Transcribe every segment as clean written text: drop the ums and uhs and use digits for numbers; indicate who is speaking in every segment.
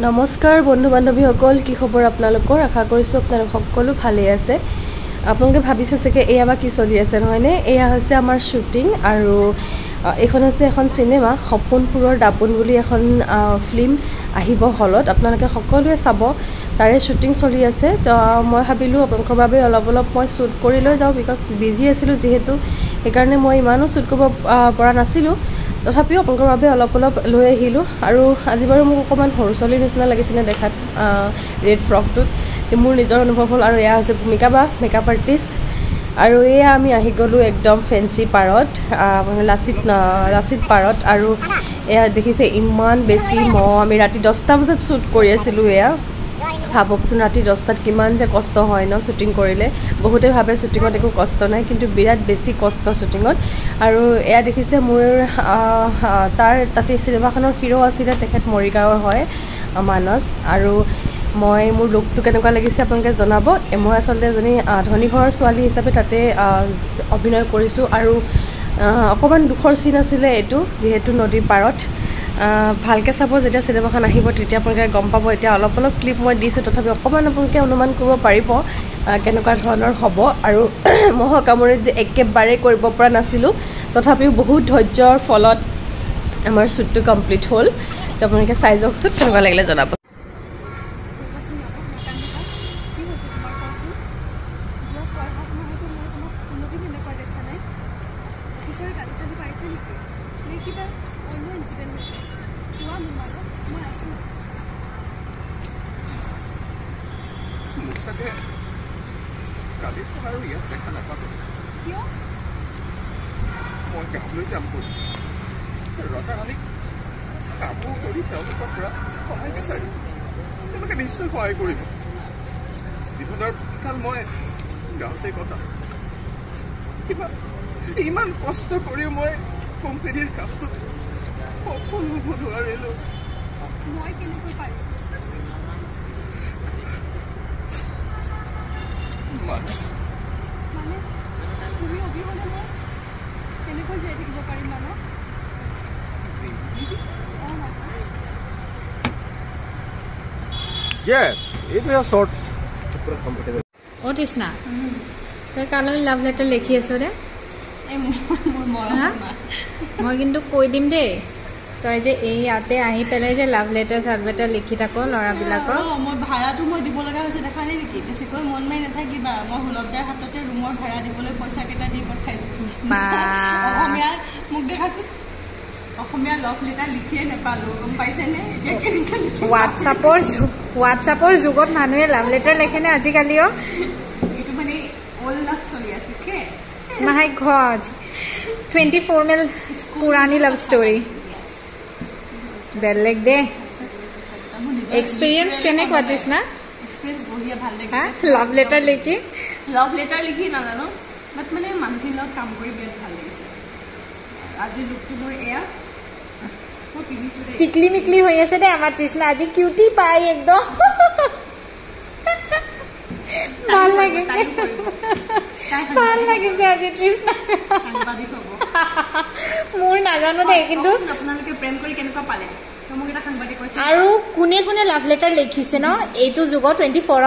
Speaker 1: নমস্কাৰ বন্ধু বান্ধৱীসকল, কি খবৰ আপোনালোকৰ? আশা কৰিছোঁ আপোনালোক সকলো ভালে আছে। আপোনালোকে ভাবিছে চাগে এয়া বা কি চলি আছে নহয়নে? এয়া হৈছে আমাৰ শ্বুটিং আৰু এইখন হৈছে এখন চিনেমা, সপোনপুৰৰ দাপোন বুলি এখন ফিল্ম আহিব হলত। আপোনালোকে সকলোৱে চাব, তাৰে শ্বুটিং চলি আছে। তো মই ভাবিলোঁ আপোনালোকৰ বাবে অলপ মই শ্বুট কৰি লৈ যাওঁ, বিকজ বিজি আছিলোঁ যিহেতু, সেইকাৰণে মই ইমানো শ্বুট কৰিব পৰা নাছিলোঁ। তথাপিও আপোনালোকৰ বাবে অলপ লৈ আহিলোঁ। আৰু আজি বাৰু মোক অকণমান সৰু ছোৱালীৰ নিচিনা লাগিছিলে দেখাত ৰেড ফ্ৰকটোত, মোৰ নিজৰ অনুভৱ হ'ল। আৰু এয়া হৈছে ভূমিকা বা মেকআপ আৰ্টিষ্ট। আৰু এয়া আমি আহি গ'লোঁ একদম ফেঞ্চি পাৰত, লাচিত পাৰত। আৰু এয়া দেখিছে ইমান বেছি মহ। আমি ৰাতি 10টা বজাত শ্বুট কৰি আছিলোঁ। এয়া ভাবকচোন, ৰাতি 10টাত কিমান যে কষ্ট হয় ন শ্বুটিং কৰিলে। বহুতে ভাবে শ্বুটিঙত একো কষ্ট নাই, কিন্তু বিৰাট বেছি কষ্ট শ্বুটিঙত। আৰু এয়া দেখিছে মোৰ তাতে চিনেমাখনৰ হিৰো আছিলে, তেখেত মৰিগাঁৱৰ হয়, মানস। আৰু মোৰ লুকটো কেনেকুৱা লাগিছে আপোনালোকে জনাব। মই আচলতে এজনী ধনী ঘৰৰ ছোৱালী হিচাপে তাতে অভিনয় কৰিছোঁ। আৰু অকণমান দুখৰ চিন আছিলে এইটো, যিহেতু নদীৰ পাৰত। ভালকৈ চাব, যেতিয়া চিনেমাখন আহিব তেতিয়া আপোনালোকে গম পাব। এতিয়া অলপ ক্লিপ মই দিছোঁ, তথাপি অকণমান আপোনালোকে অনুমান কৰিব পাৰিব কেনেকুৱা ধৰণৰ হ'ব। আৰু মহৰ কামোৰে যে একেবাৰে কৰিব পৰা নাছিলোঁ, তথাপিও বহুত ধৈৰ্যৰ ফলত আমাৰ শ্বুটটো কমপ্লিট হ'ল। তো আপোনালোকে চাই যাওকচোন, কেনেকুৱা লাগিলে জনাব।
Speaker 2: কালি আৰু ইয়াত দেখা নাপালোঁ। কিয়? মই গাঁৱলৈ যাম বুলি ৰজাৰাণীক কামবোৰ কৰি তেওঁলোকৰ পৰা সহায় বিচাৰিম। তেওঁলোকে নিশ্চয় সহায় কৰিব। জীৱনৰ কাল মই গাঁৱতে কটাম। ইমান কষ্ট কৰিও মই কোম্পানীৰ কামটোত সফল হ'ব নোৱাৰিলোঁ। মই কেনেকৈ পাৰিম? মানে তুমি অবিহনে মই কেনেকৈ জীয়াই থাকিব পাৰিম? মানে এইটোৱে শ্বৰ্ট।
Speaker 3: অ' তৃষ্ণা, তই কালৈ লাভ লেটাৰ লিখি আছ দে? মই কিন্তু কৈ দিম দেই, তই যে এই ইয়াতে আহি পেলাই যে লাভ লেটাৰ চাভ লেটাৰ লিখি থাক ল'ৰাবিলাকক।
Speaker 4: মই ভাড়াটো মই দিব লগা হৈছে, দেখা নাই নেকি? বেছিকৈ মন মাৰি নাথাকিবা। মই সুলভদাৰ হাততে ৰুমৰ ভাড়া দিবলৈ পইচা কেইটা দি পঠাইছোঁ। অসমীয়া মোক দেখাচোন, অসমীয়া লাভ লেটাৰ লিখিয়ে নাপালোঁ, গম পাইছেনে? এতিয়া কেনেকৈ লিখিম?
Speaker 3: হোৱাটছআপৰ যুগত মানুহে লাভ লেটাৰ লেখেনে আজিকালিও?
Speaker 4: এইটো মানে অল্ড লাভ চলি আছে।
Speaker 3: মাই গড, 24 মেল পুৰাণী লাভ ষ্টৰী। বেলেগ দে। এক্সপিৰিয়েঞ্চ কেনেকুৱা তৃষ্ণা?
Speaker 4: এক্সপিৰিয়েঞ্চ বঢ়িয়া, ভাল লাগিছে।
Speaker 3: লাভ লেটাৰ
Speaker 4: লিখি নাজানো, বাট মানে মানুহখিনিৰ লগত কাম কৰি বিৰাট ভাল লাগিছে। আজি লুকটো মোৰ এয়া মই পিন্ধিছোঁ দেই।
Speaker 3: টিকলি মিকলি হৈ আছে দে আমাৰ তৃষ্ণা, আজি কিউটি পাই একদম ভাল লাগিছে। ভাল লাগিছে আজি তৃষ্ণা। মোৰ নাজানো দেই, কিন্তু
Speaker 4: আপোনালোকে প্ৰেম কৰি কেনেকুৱা পালে মোক এটা সাংবাদিক কৈছে।
Speaker 3: আৰু কোনে কোনে লাভ লেটাৰ লিখিছে ন এইটো যুগত 24ত?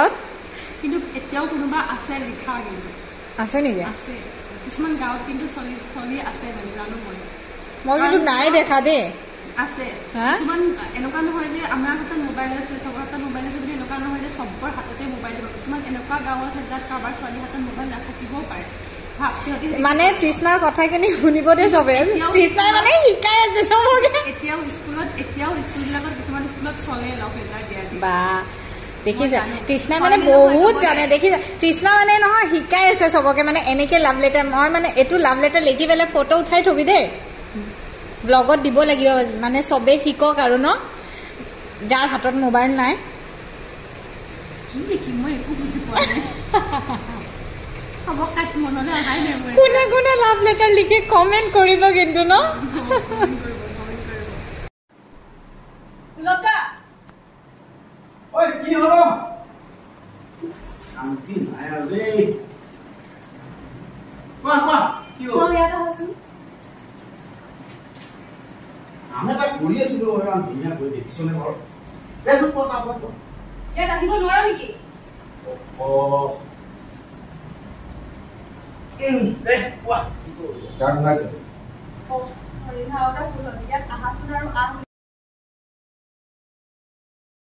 Speaker 4: কিন্তু এতিয়াও কোনোবা আছে লিখা, কিন্তু
Speaker 3: আছে নেকি?
Speaker 4: আছে কিছুমান গাঁৱত, কিন্তু চলি আছে মানে, জানো
Speaker 3: মই কিন্তু নাই দেখা দেই।
Speaker 4: আছে কিছুমান এনেকুৱা নহয় যে আমাৰ হাতত মোবাইল আছে, চবৰ হাতত মোবাইল আছে বুলি এনেকুৱা নহয় যে চবৰ হাততে মোবাইল দিব। কিছুমান এনেকুৱা গাঁও আছে যাত কাৰোবাৰ ছোৱালীৰ হাতত মোবাইল নাথাকিবও পাৰে।
Speaker 3: মানে তৃষ্ণাৰ কথাখিনি শুনিব দে চবে। তৃষ্ণাই মানে শিকাই আছে চবকে।
Speaker 4: এতিয়াও স্কুলবিলাকত কিছুমান স্কুলত চলে লাভ লেটাৰ দিয়া। বা
Speaker 3: দেখিছা, তৃষ্ণাই মানে বহুত জানে। দেখিছা, তৃষ্ণা মানে নহয় শিকাই আছে চবকে, মানে এনেকে লাভ লেটাৰ। মই মানে এইটো লাভ লেটাৰ লিখি পেলাই ফটো উঠাই থবি দেই, ব্লগত দিব লাগিব, মানে চবেই শিকক আৰু ন, যাৰ হাতত মোবাইল নাই।
Speaker 4: কি দেখিম মই একো বুজি পোৱা নাই।
Speaker 3: কোনে কোনে লাভ লেটাৰ লিখি কমেণ্ট কৰিব কিন্তু ন।
Speaker 2: কি হল? শান্তি নাই আৰু দেই। কোৱা কি হল? আমি এটা কৰি আছিলো, ধুনীয়া কৰি দেখিছো নে ঘৰ?
Speaker 5: দেচোন কোৱা কামত
Speaker 4: ইয়াত আহিব নোৱাৰা নেকি
Speaker 5: দে কোৱা গান গাইছে
Speaker 4: সৰি ভাওটা ফুল ইয়াত আহাচোন আৰু আহ